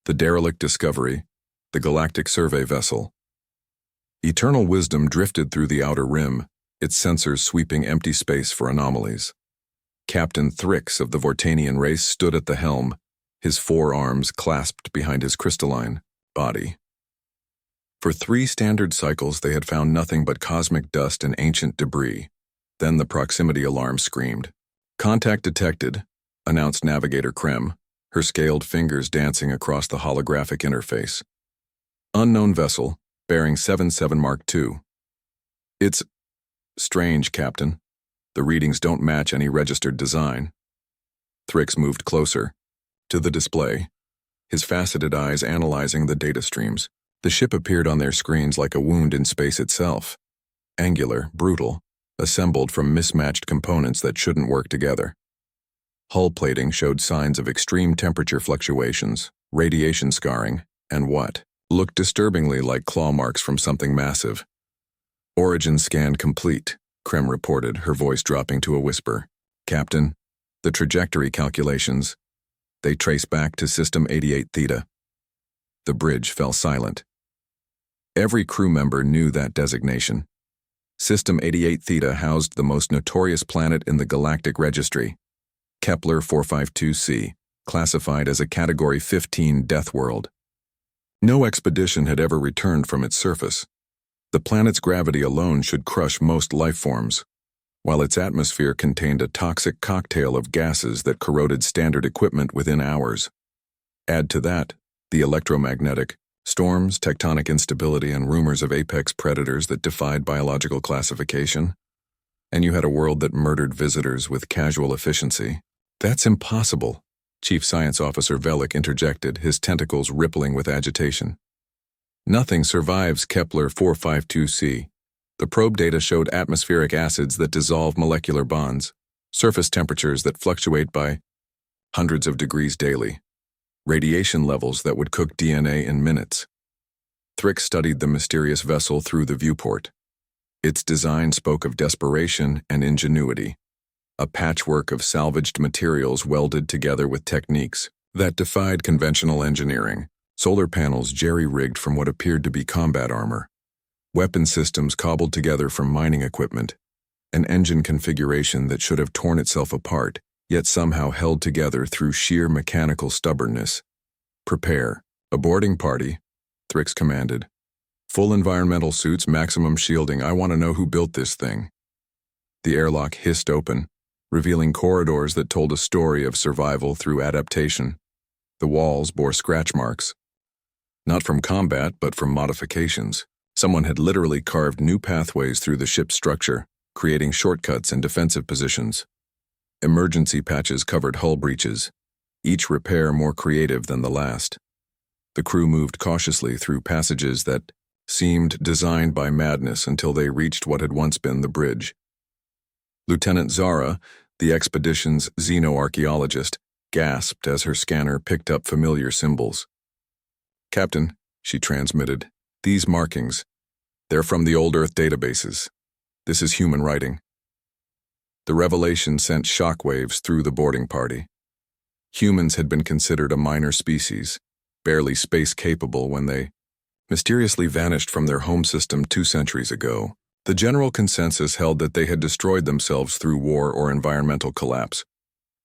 The derelict Discovery, the Galactic Survey vessel. Eternal wisdom drifted through the outer rim, its sensors sweeping empty space for anomalies. Captain Thrix of the Vortanian race stood at the helm, his forearms clasped behind his crystalline body. For 3 standard cycles they had found nothing but cosmic dust and ancient debris. Then the proximity alarm screamed. "Contact detected," announced Navigator Krem, her scaled fingers dancing across the holographic interface. "Unknown vessel, bearing 77 Mark II. It's strange, Captain. The readings don't match any registered design." Thrix moved closer to the display, his faceted eyes analyzing the data streams. The ship appeared on their screens like a wound in space itself. Angular, brutal, assembled from mismatched components that shouldn't work together. Hull plating showed signs of extreme temperature fluctuations, radiation scarring, and what looked disturbingly like claw marks from something massive. "Origin scan complete," Krem reported, her voice dropping to a whisper. "Captain, the trajectory calculations, they trace back to System 88 Theta." The bridge fell silent. Every crew member knew that designation. System 88 Theta housed the most notorious planet in the galactic registry, Kepler 452c, classified as a Category 15 death world. No expedition had ever returned from its surface. The planet's gravity alone should crush most life forms, while its atmosphere contained a toxic cocktail of gases that corroded standard equipment within hours. Add to that the electromagnetic, storms, tectonic instability, and rumors of apex predators that defied biological classification, and you had a world that murdered visitors with casual efficiency. "That's impossible," Chief Science Officer Velik interjected, his tentacles rippling with agitation. "Nothing survives Kepler 452c. The probe data showed atmospheric acids that dissolve molecular bonds, surface temperatures that fluctuate by hundreds of degrees daily, radiation levels that would cook DNA in minutes." Thrix studied the mysterious vessel through the viewport. Its design spoke of desperation and ingenuity, a patchwork of salvaged materials welded together with techniques that defied conventional engineering. Solar panels jerry-rigged from what appeared to be combat armor, weapon systems cobbled together from mining equipment, an engine configuration that should have torn itself apart, yet somehow held together through sheer mechanical stubbornness. "Prepare. A boarding party," Thrix commanded. "Full environmental suits, maximum shielding. I want to know who built this thing." The airlock hissed open, revealing corridors that told a story of survival through adaptation. The walls bore scratch marks, not from combat but from modifications. Someone had literally carved new pathways through the ship's structure, creating shortcuts and defensive positions. Emergency patches covered hull breaches, each repair more creative than the last. The crew moved cautiously through passages that seemed designed by madness until they reached what had once been the bridge. Lieutenant Zara, the expedition's xenoarchaeologist, gasped as her scanner picked up familiar symbols. "Captain," she transmitted, "these markings, they're from the old Earth databases. This is human writing." The revelation sent shockwaves through the boarding party. Humans had been considered a minor species, barely space-capable when they mysteriously vanished from their home system 2 centuries ago. The general consensus held that they had destroyed themselves through war or environmental collapse.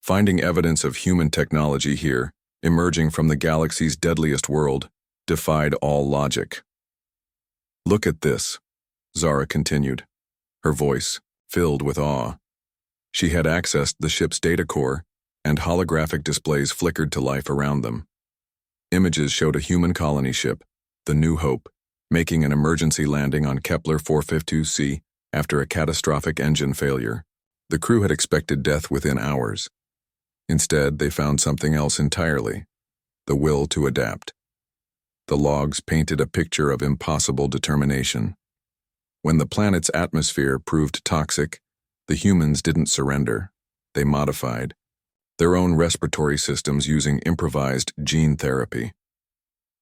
Finding evidence of human technology here, emerging from the galaxy's deadliest world, defied all logic. "Look at this," Zara continued, her voice filled with awe. She had accessed the ship's data core, and holographic displays flickered to life around them. Images showed a human colony ship, the New Hope, making an emergency landing on Kepler 452c after a catastrophic engine failure. The crew had expected death within hours. Instead, they found something else entirely: the will to adapt. The logs painted a picture of impossible determination. When the planet's atmosphere proved toxic, the humans didn't surrender. They modified their own respiratory systems using improvised gene therapy.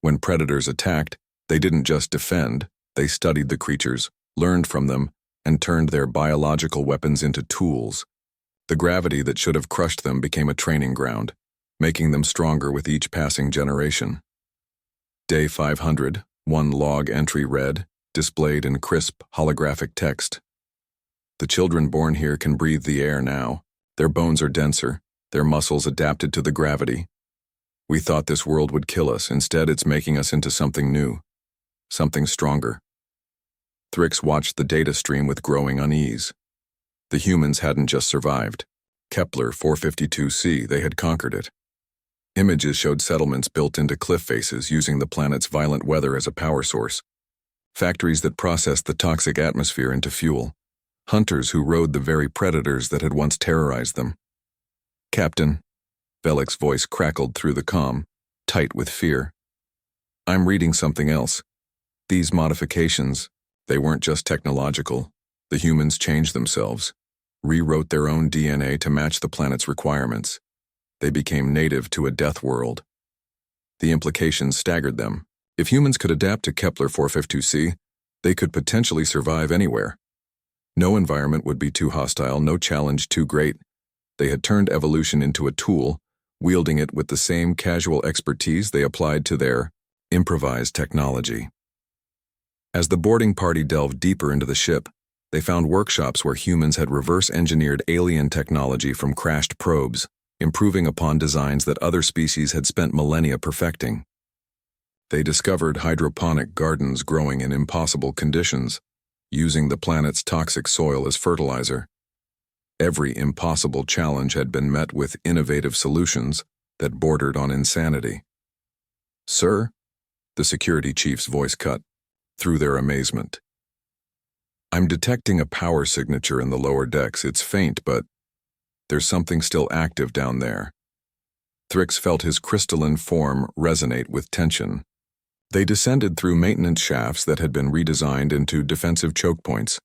When predators attacked, they didn't just defend, they studied the creatures, learned from them, and turned their biological weapons into tools. The gravity that should have crushed them became a training ground, making them stronger with each passing generation. Day 500, one log entry read, displayed in crisp, holographic text. The children born here can breathe the air now. Their bones are denser, their muscles adapted to the gravity. We thought this world would kill us. Instead, it's making us into something new, something stronger. Thrix watched the data stream with growing unease. The humans hadn't just survived. Kepler 452c, they had conquered it. Images showed settlements built into cliff faces using the planet's violent weather as a power source. Factories that processed the toxic atmosphere into fuel. Hunters who rode the very predators that had once terrorized them. Captain, Velik's voice crackled through the comm, tight with fear. I'm reading something else. These modifications, they weren't just technological. The humans changed themselves, rewrote their own DNA to match the planet's requirements. They became native to a death world. The implications staggered them. If humans could adapt to Kepler 452c, they could potentially survive anywhere. No environment would be too hostile, no challenge too great. They had turned evolution into a tool, wielding it with the same casual expertise they applied to their improvised technology. As the boarding party delved deeper into the ship, they found workshops where humans had reverse-engineered alien technology from crashed probes, improving upon designs that other species had spent millennia perfecting. They discovered hydroponic gardens growing in impossible conditions, using the planet's toxic soil as fertilizer. Every impossible challenge had been met with innovative solutions that bordered on insanity. "Sir?" the security chief's voice cut through their amazement. "I'm detecting a power signature in the lower decks. It's faint, but there's something still active down there." Thrix felt his crystalline form resonate with tension. They descended through maintenance shafts that had been redesigned into defensive choke points,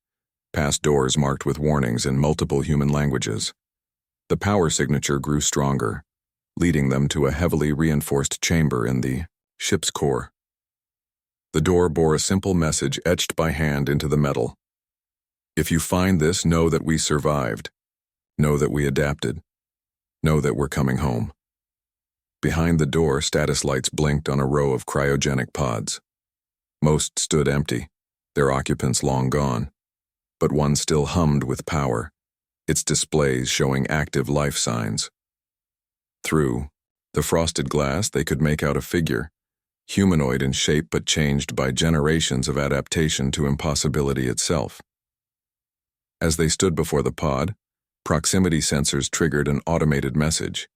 past doors marked with warnings in multiple human languages. The power signature grew stronger, leading them to a heavily reinforced chamber in the ship's core. The door bore a simple message etched by hand into the metal. "If you find this, know that we survived. Know that we adapted. Know that we're coming home." Behind the door, status lights blinked on a row of cryogenic pods. Most stood empty, their occupants long gone. But one still hummed with power, its displays showing active life signs. Through the frosted glass, they could make out a figure, humanoid in shape but changed by generations of adaptation to impossibility itself. As they stood before the pod, proximity sensors triggered an automated message.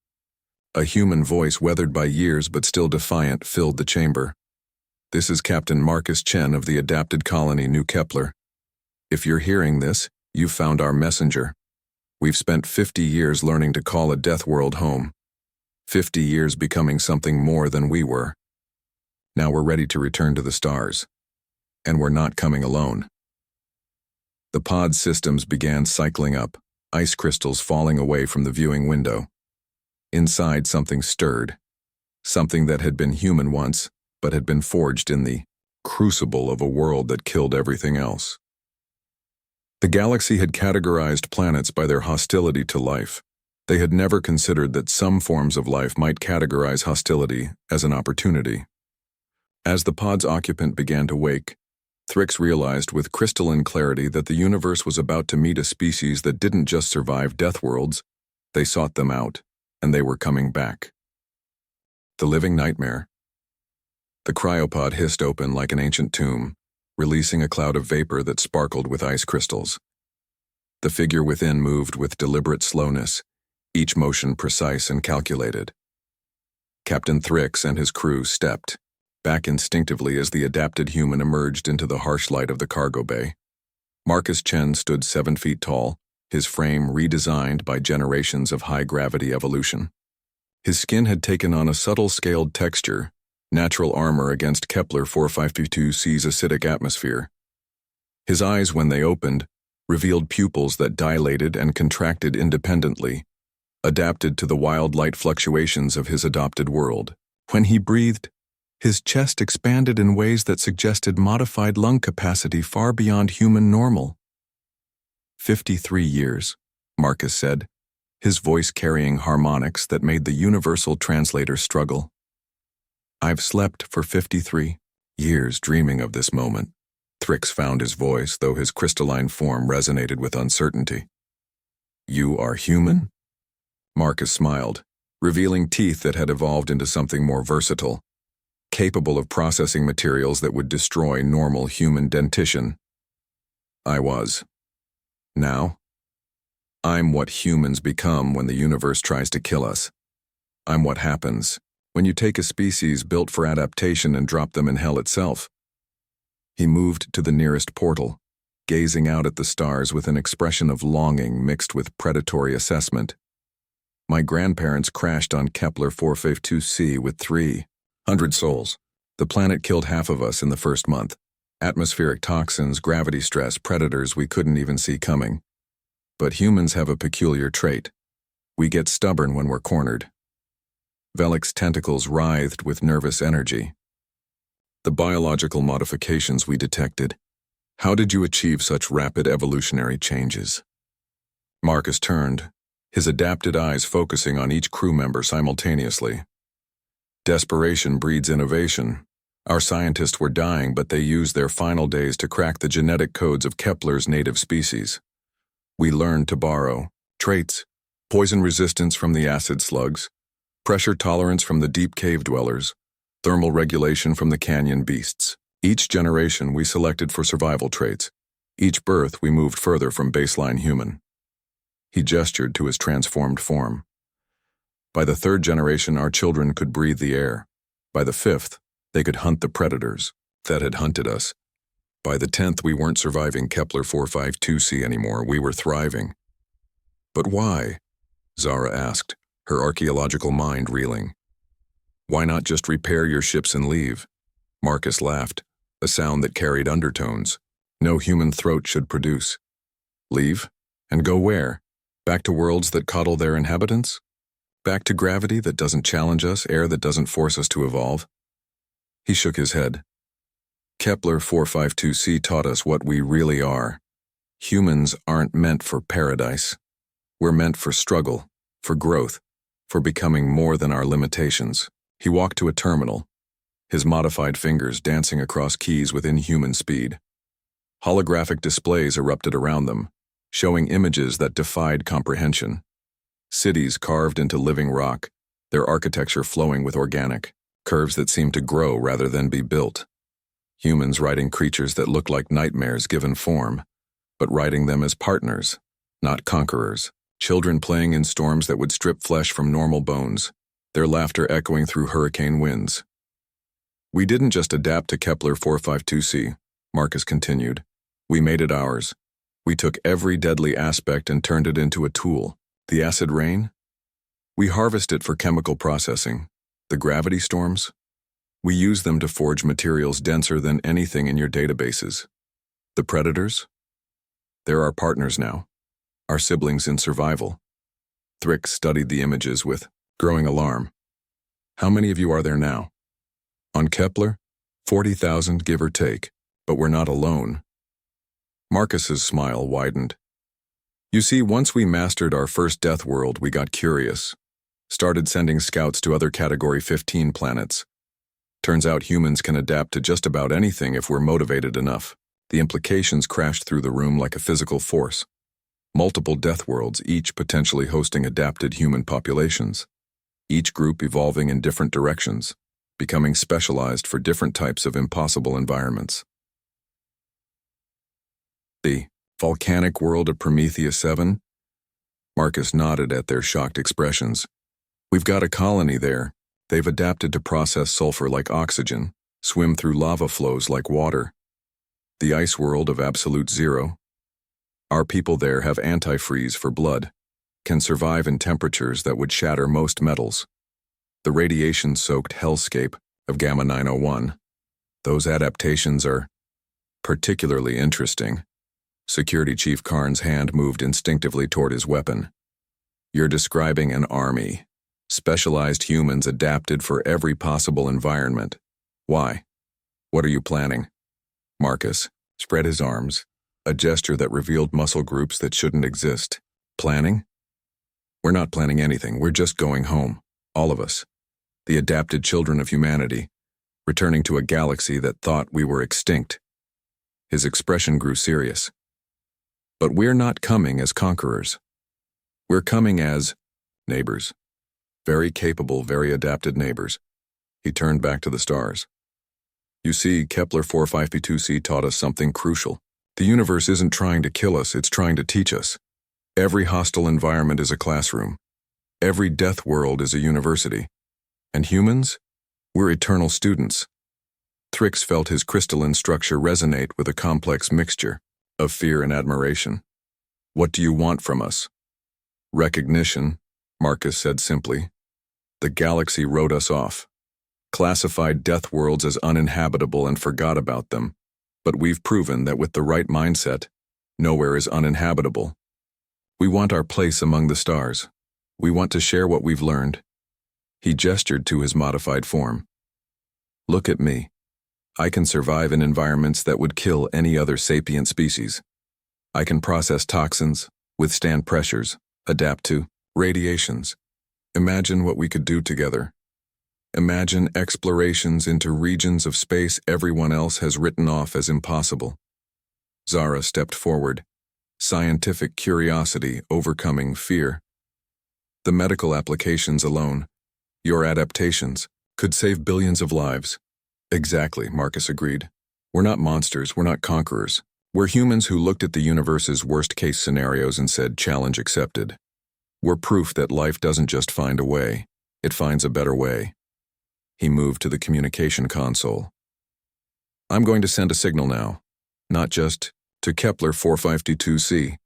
A human voice, weathered by years but still defiant, filled the chamber. "This is Captain Marcus Chen of the adapted colony New Kepler. If you're hearing this, you've found our messenger. We've spent 50 years learning to call a death world home. 50 years becoming something more than we were. Now we're ready to return to the stars. And we're not coming alone." The pod systems began cycling up, ice crystals falling away from the viewing window. Inside, something stirred. Something that had been human once, but had been forged in the crucible of a world that killed everything else. The galaxy had categorized planets by their hostility to life. They had never considered that some forms of life might categorize hostility as an opportunity. As the pod's occupant began to wake, Thrix realized with crystalline clarity that the universe was about to meet a species that didn't just survive death worlds, they sought them out, and they were coming back. The living nightmare. The cryopod hissed open like an ancient tomb, releasing a cloud of vapor that sparkled with ice crystals. The figure within moved with deliberate slowness, each motion precise and calculated. Captain Thrix and his crew stepped back instinctively as the adapted human emerged into the harsh light of the cargo bay. Marcus Chen stood 7 feet tall, his frame redesigned by generations of high-gravity evolution. His skin had taken on a subtle scaled texture, natural armor against Kepler 452c's acidic atmosphere. His eyes, when they opened, revealed pupils that dilated and contracted independently, adapted to the wild light fluctuations of his adopted world. When he breathed, his chest expanded in ways that suggested modified lung capacity far beyond human normal. 53 years, Marcus said, his voice carrying harmonics that made the universal translator struggle. I've slept for 53 years dreaming of this moment. Thrix found his voice, though his crystalline form resonated with uncertainty. You are human? Marcus smiled, revealing teeth that had evolved into something more versatile, capable of processing materials that would destroy normal human dentition. I was. Now? I'm what humans become when the universe tries to kill us. I'm what happens when you take a species built for adaptation and drop them in hell itself. He moved to the nearest portal, gazing out at the stars with an expression of longing mixed with predatory assessment. My grandparents crashed on Kepler 452c with 300 souls. The planet killed half of us in the first month. Atmospheric toxins, gravity stress, predators we couldn't even see coming. But humans have a peculiar trait. We get stubborn when we're cornered. Velik's tentacles writhed with nervous energy. The biological modifications we detected. How did you achieve such rapid evolutionary changes? Marcus turned, his adapted eyes focusing on each crew member simultaneously. Desperation breeds innovation. Our scientists were dying, but they used their final days to crack the genetic codes of Kepler's native species. We learned to borrow traits, poison resistance from the acid slugs, pressure tolerance from the deep cave dwellers, thermal regulation from the canyon beasts. Each generation we selected for survival traits. Each birth we moved further from baseline human. He gestured to his transformed form. By the third generation, our children could breathe the air. By the fifth, they could hunt the predators that had hunted us. By the 10th, we weren't surviving Kepler 452c anymore, we were thriving. But why? Zara asked, her archaeological mind reeling. Why not just repair your ships and leave? Marcus laughed, a sound that carried undertones. No human throat should produce. Leave? And go where? Back to worlds that coddle their inhabitants? Back to gravity that doesn't challenge us, air that doesn't force us to evolve? He shook his head. Kepler 452c taught us what we really are. Humans aren't meant for paradise. We're meant for struggle, for growth, for becoming more than our limitations. He walked to a terminal, his modified fingers dancing across keys with inhuman speed. Holographic displays erupted around them, showing images that defied comprehension. Cities carved into living rock, their architecture flowing with organic curves that seemed to grow rather than be built. Humans riding creatures that looked like nightmares given form, but riding them as partners, not conquerors. Children playing in storms that would strip flesh from normal bones, their laughter echoing through hurricane winds. We didn't just adapt to Kepler 452c, Marcus continued. We made it ours. We took every deadly aspect and turned it into a tool. The acid rain? We harvest it for chemical processing. The gravity storms? We use them to forge materials denser than anything in your databases. The predators? They're our partners now, our siblings in survival. Thrix studied the images with growing alarm. How many of you are there now? On Kepler, 40,000 give or take, but we're not alone. Marcus's smile widened. You see, once we mastered our first death world, we got curious. Started sending scouts to other Category 15 planets. Turns out humans can adapt to just about anything if we're motivated enough. The implications crashed through the room like a physical force. Multiple death worlds, each potentially hosting adapted human populations. Each group evolving in different directions, becoming specialized for different types of impossible environments. The volcanic world of Prometheus 7? Marcus nodded at their shocked expressions. We've got a colony there. They've adapted to process sulfur like oxygen, swim through lava flows like water. The ice world of absolute zero. Our people there have antifreeze for blood, can survive in temperatures that would shatter most metals. The radiation-soaked hellscape of Gamma 901. Those adaptations are particularly interesting. Security Chief Karn's hand moved instinctively toward his weapon. You're describing an army. Specialized humans adapted for every possible environment. Why? What are you planning? Marcus spread his arms, a gesture that revealed muscle groups that shouldn't exist. Planning? We're not planning anything, we're just going home. All of us. the adapted children of humanity, returning to a galaxy that thought we were extinct. His expression grew serious. But we're not coming as conquerors. We're coming as neighbors. Very capable, very adapted neighbors. He turned back to the stars. You see, Kepler 452c taught us something crucial. The universe isn't trying to kill us, it's trying to teach us. Every hostile environment is a classroom. Every death world is a university. And humans? We're eternal students. Thrix felt his crystalline structure resonate with a complex mixture of fear and admiration. What do you want from us? Recognition, Marcus said simply. The galaxy wrote us off, classified death worlds as uninhabitable and forgot about them. But we've proven that with the right mindset, nowhere is uninhabitable. We want our place among the stars. We want to share what we've learned. He gestured to his modified form. Look at me. I can survive in environments that would kill any other sapient species. I can process toxins, withstand pressures, adapt to radiations. Imagine what we could do together. Imagine explorations into regions of space everyone else has written off as impossible. Zara stepped forward, scientific curiosity overcoming fear. The medical applications alone, your adaptations, could save billions of lives. Exactly, Marcus agreed. We're not monsters, we're not conquerors. We're humans who looked at the universe's worst-case scenarios and said, challenge accepted. We're proof that life doesn't just find a way, it finds a better way. He moved to the communication console. I'm going to send a signal now, not just to Kepler 452c,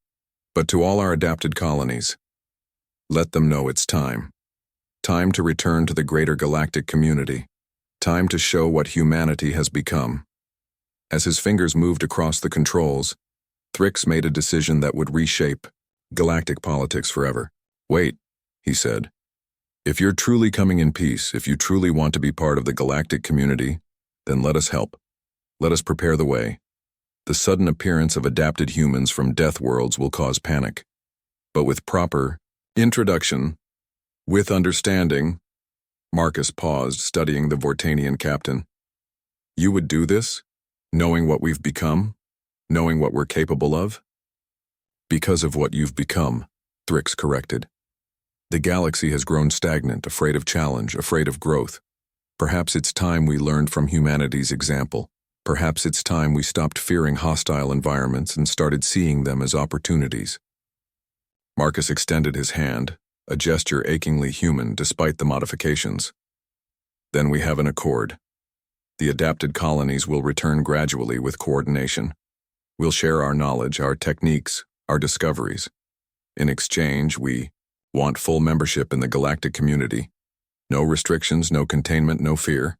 but to all our adapted colonies. Let them know it's time. Time to return to the greater galactic community. Time to show what humanity has become. As his fingers moved across the controls, Thrix made a decision that would reshape galactic politics forever. Wait, he said. If you're truly coming in peace, if you truly want to be part of the galactic community, then let us help. Let us prepare the way. The sudden appearance of adapted humans from death worlds will cause panic. But with proper introduction, with understanding, Marcus paused, studying the Vortanian captain. You would do this, knowing what we've become, knowing what we're capable of? Because of what you've become, Thrix corrected. The galaxy has grown stagnant, afraid of challenge, afraid of growth. Perhaps it's time we learned from humanity's example. Perhaps it's time we stopped fearing hostile environments and started seeing them as opportunities. Marcus extended his hand, a gesture achingly human despite the modifications. Then we have an accord. The adapted colonies will return gradually with coordination. We'll share our knowledge, our techniques, our discoveries. In exchange, we want full membership in the galactic community. No restrictions, no containment, no fear.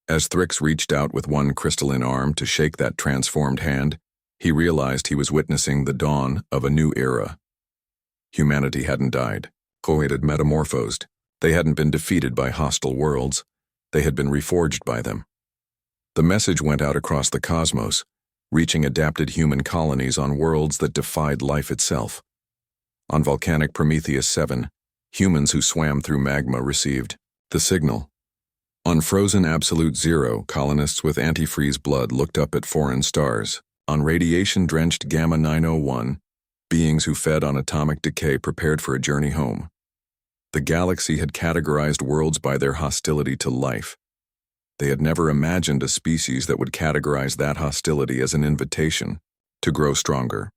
As Thrix reached out with one crystalline arm to shake that transformed hand, he realized he was witnessing the dawn of a new era. Humanity hadn't died. It had metamorphosed. They hadn't been defeated by hostile worlds. They had been reforged by them. The message went out across the cosmos, reaching adapted human colonies on worlds that defied life itself. On volcanic Prometheus 7, humans who swam through magma received the signal. On frozen Absolute Zero, colonists with antifreeze blood looked up at foreign stars. On radiation-drenched Gamma 901, beings who fed on atomic decay prepared for a journey home. The galaxy had categorized worlds by their hostility to life. They had never imagined a species that would categorize that hostility as an invitation to grow stronger.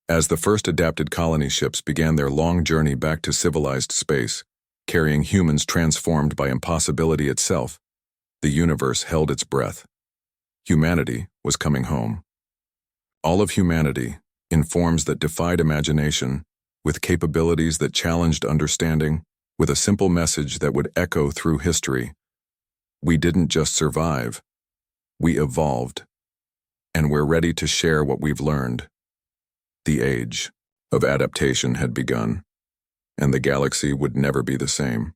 As the first adapted colony ships began their long journey back to civilized space, carrying humans transformed by impossibility itself, the universe held its breath. Humanity was coming home. All of humanity, in forms that defied imagination, with capabilities that challenged understanding, with a simple message that would echo through history. We didn't just survive, we evolved, and we're ready to share what we've learned. The age of adaptation had begun, and the galaxy would never be the same.